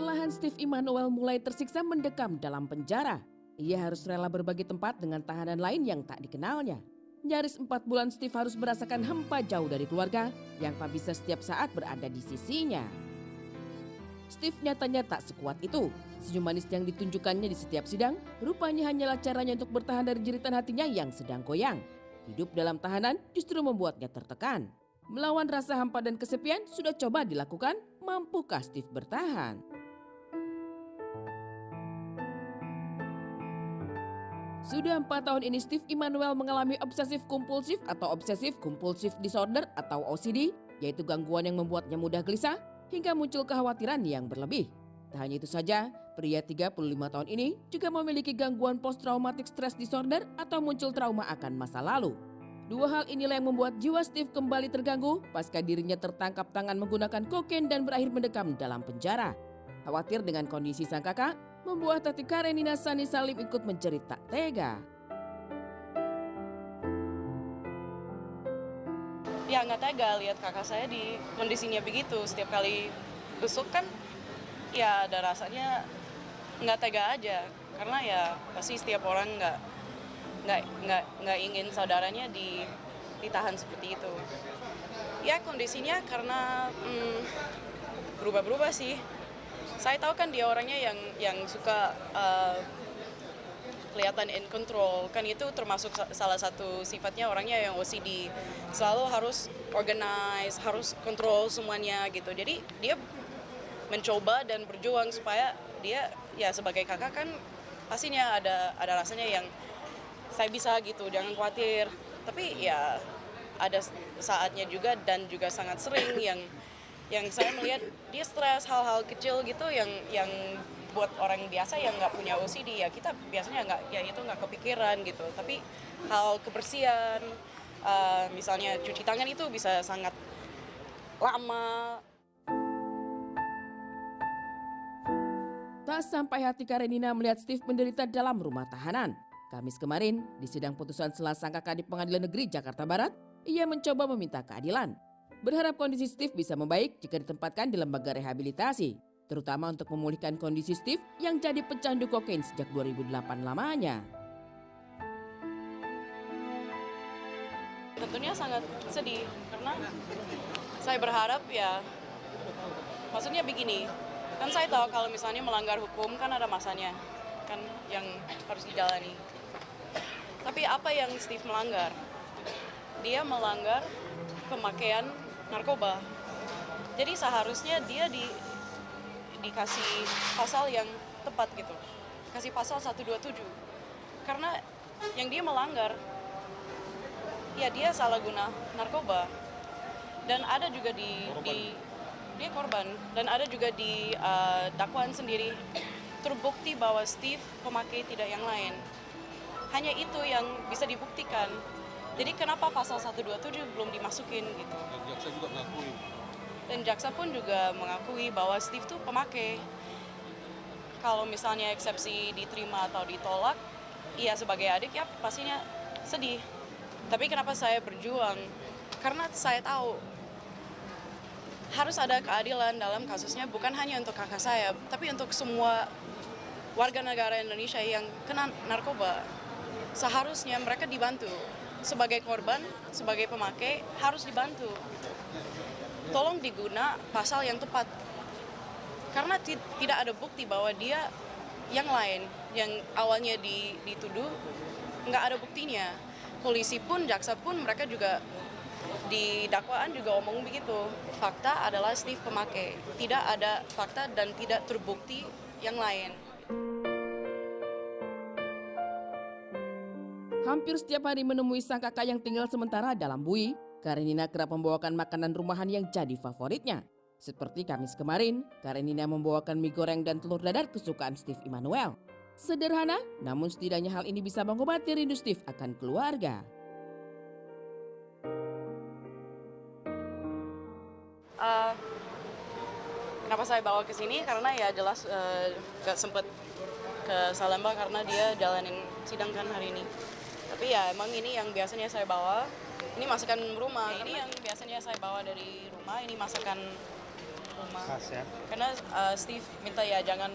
Perlahan Steve Immanuel mulai tersiksa mendekam dalam penjara. Ia harus rela berbagi tempat dengan tahanan lain yang tak dikenalnya. Nyaris 4 bulan Steve harus merasakan hampa jauh dari keluarga yang tak bisa setiap saat berada di sisinya. Steve nyatanya tak sekuat itu. Senyum manis yang ditunjukkannya di setiap sidang rupanya hanyalah caranya untuk bertahan dari jeritan hatinya yang sedang goyang. Hidup dalam tahanan justru membuatnya tertekan. Melawan rasa hampa dan kesepian sudah coba dilakukan, mampukah Steve bertahan? Sudah 4 tahun ini Steve Immanuel mengalami obsesif kompulsif atau obsesif compulsive disorder atau OCD, yaitu gangguan yang membuatnya mudah gelisah hingga muncul kekhawatiran yang berlebih. Tak hanya itu saja, pria 35 tahun ini juga memiliki gangguan post-traumatic stress disorder atau muncul trauma akan masa lalu. Dua hal inilah yang membuat jiwa Steve kembali terganggu pasca dirinya tertangkap tangan menggunakan kokain dan berakhir mendekam dalam penjara. Khawatir dengan kondisi sang kakak, membuat hati Karenina Sani Salim ikut menjerit tak tega. Ya nggak tega lihat kakak saya di kondisinya begitu. Setiap kali besuk kan ya ada rasanya nggak tega aja. Karena ya pasti setiap orang nggak ingin saudaranya ditahan seperti itu. Ya kondisinya karena berubah-berubah sih. Saya tahu kan dia orangnya yang suka kelihatan in control, kan itu termasuk salah satu sifatnya orangnya yang OCD. Selalu harus organize, harus kontrol semuanya gitu. Jadi dia mencoba dan berjuang supaya dia ya sebagai kakak kan pastinya ada rasanya yang saya bisa gitu, jangan khawatir. Tapi ya ada saatnya juga dan juga sangat sering yang saya melihat dia stres hal-hal kecil gitu yang buat orang biasa yang nggak punya OCD ya kita biasanya nggak kepikiran gitu. Tapi hal kebersihan, misalnya cuci tangan itu bisa sangat lama. Tak sampai hati Karenina melihat Steve menderita dalam rumah tahanan. Kamis kemarin, di sidang putusan sela sang kakak di Pengadilan Negeri Jakarta Barat, ia mencoba meminta keadilan. Berharap kondisi Steve bisa membaik jika ditempatkan di lembaga rehabilitasi, terutama untuk memulihkan kondisi Steve yang jadi pecandu kokain sejak 2008 lamanya. Tentunya sangat sedih karena saya berharap ya, maksudnya begini, kan saya tahu kalau misalnya melanggar hukum kan ada masanya kan yang harus dijalani. Tapi apa yang Steve melanggar? Dia melanggar pemakaian narkoba. Jadi seharusnya dia dikasih pasal yang tepat gitu. Kasih pasal 127. Karena yang dia melanggar ya dia salah guna narkoba. Dan ada juga dia korban dan ada juga di dakwaan sendiri terbukti bahwa Steve pemakai tidak yang lain. Hanya itu yang bisa dibuktikan. Jadi kenapa pasal 127 belum dimasukin gitu. Dan jaksa juga mengakui. Dan jaksa pun juga mengakui bahwa Steve tuh pemakai. Kalau misalnya eksepsi diterima atau ditolak, iya sebagai adik ya pastinya sedih. Tapi kenapa saya berjuang? Karena saya tahu harus ada keadilan dalam kasusnya bukan hanya untuk kakak saya, tapi untuk semua warga negara Indonesia yang kena narkoba. Seharusnya mereka dibantu. Sebagai korban, sebagai pemakai, harus dibantu. Tolong diguna pasal yang tepat. Karena tidak ada bukti bahwa dia yang lain, yang awalnya dituduh, nggak ada buktinya. Polisi pun, jaksa pun, mereka juga di dakwaan juga omong begitu. Fakta adalah Steve pemakai. Tidak ada fakta dan tidak terbukti yang lain. Hampir setiap hari menemui sang kakak yang tinggal sementara dalam bui, Karenina kerap membawakan makanan rumahan yang jadi favoritnya. Seperti Kamis kemarin, Karenina membawakan mie goreng dan telur dadar kesukaan Steve Immanuel. Sederhana, namun setidaknya hal ini bisa mengobati rindu Steve akan keluarga. Kenapa saya bawa ke sini? Karena ya jelas gak sempet ke Salemba karena dia jalanin sidang kan hari ini. Tapi ya emang ini yang biasanya saya bawa. Ini masakan rumah. Ini yang biasanya saya bawa dari rumah. Ini masakan rumah. Khas ya. Karena Steve minta ya jangan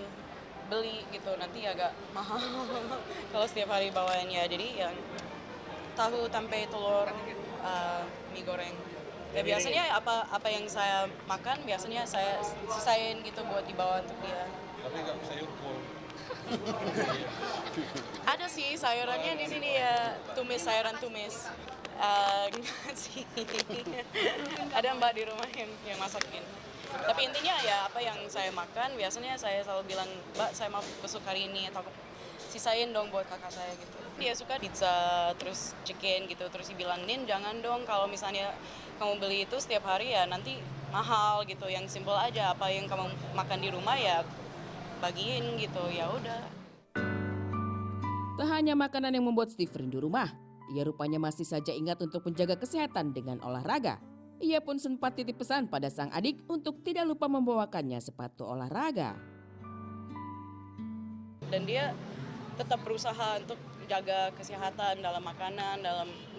beli gitu, nanti agak mahal kalau setiap hari bawain ya. Jadi yang tahu, tempe, telur, mie goreng. Ya biasanya apa yang saya makan biasanya saya sisain gitu buat dibawa untuk dia. Tapi nggak sayur kol. Ada sih sayurannya di sini ya, sayuran tumis. Enggak sih. Ada mbak di rumah yang masakin. Tapi intinya ya apa yang saya makan biasanya saya selalu bilang, Mbak saya mau besok hari ini atau sisain dong buat kakak saya gitu. Dia suka pizza terus chicken gitu, terus dibilang, Nin jangan dong kalau misalnya kamu beli itu setiap hari ya nanti mahal gitu. Yang simpel aja, apa yang kamu makan di rumah ya bagiin gitu, ya udah. Tak hanya makanan yang membuat Steve rindu rumah, ia rupanya masih saja ingat untuk menjaga kesehatan dengan olahraga. Ia pun sempat titip pesan pada sang adik untuk tidak lupa membawakannya sepatu olahraga. Dan dia tetap berusaha untuk jaga kesehatan dalam makanan,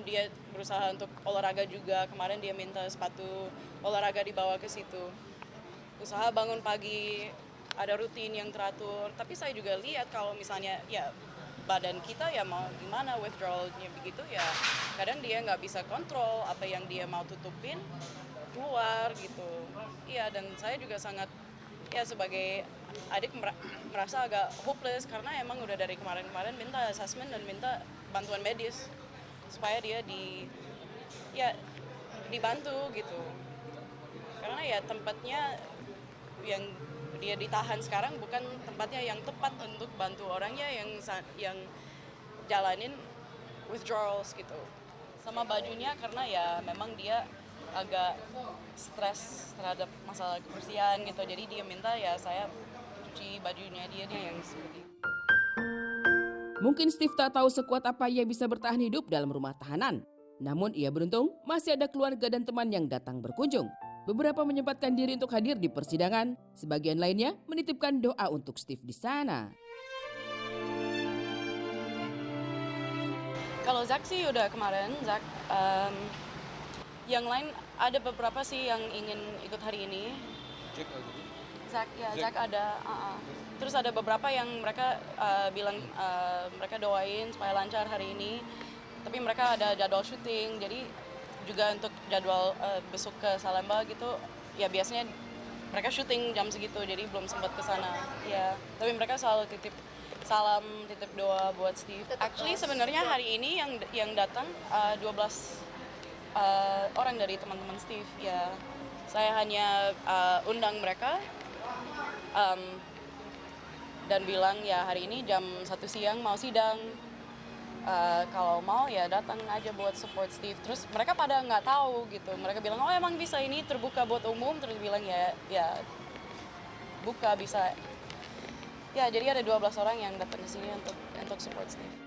dia berusaha untuk olahraga juga. Kemarin dia minta sepatu olahraga dibawa ke situ. Usaha bangun pagi, ada rutin yang teratur. Tapi saya juga lihat kalau misalnya ya badan kita ya mau gimana withdrawalnya begitu ya kadang dia nggak bisa kontrol apa yang dia mau tutupin keluar gitu. Iya, dan saya juga sangat ya sebagai adik merasa agak hopeless karena emang udah dari kemarin-kemarin minta assessment dan minta bantuan medis supaya dia dibantu gitu. Karena ya tempatnya yang dia ditahan sekarang bukan tempatnya yang tepat untuk bantu orangnya yang jalanin withdrawals gitu. Sama bajunya karena ya memang dia agak stres terhadap masalah kebersihan gitu. Jadi dia minta ya saya cuci bajunya dia yang seperti itu. Mungkin Steve tak tahu sekuat apa ia bisa bertahan hidup dalam rumah tahanan. Namun ia beruntung masih ada keluarga dan teman yang datang berkunjung. Beberapa menyempatkan diri untuk hadir di persidangan, sebagian lainnya menitipkan doa untuk Steve di sana. Kalau Zach sih udah kemarin, yang lain ada beberapa sih yang ingin ikut hari ini. Zach ada. Terus ada beberapa yang mereka bilang mereka doain supaya lancar hari ini. Tapi mereka ada jadwal syuting, jadi juga untuk jadwal besok ke Salemba gitu, ya biasanya mereka syuting jam segitu, jadi belum sempat ke sana. Ya, tapi mereka selalu titip salam, titip doa buat Steve. Actually sebenarnya hari ini yang datang 12 orang dari teman-teman Steve. Ya, saya hanya undang mereka dan bilang ya hari ini jam 1 siang mau sidang. Kalau mau ya datang aja buat support Steve. Terus mereka pada nggak tahu gitu. Mereka bilang oh emang bisa ini terbuka buat umum. Terus bilang ya buka bisa. Ya jadi ada 12 orang yang datang ke sini untuk support Steve.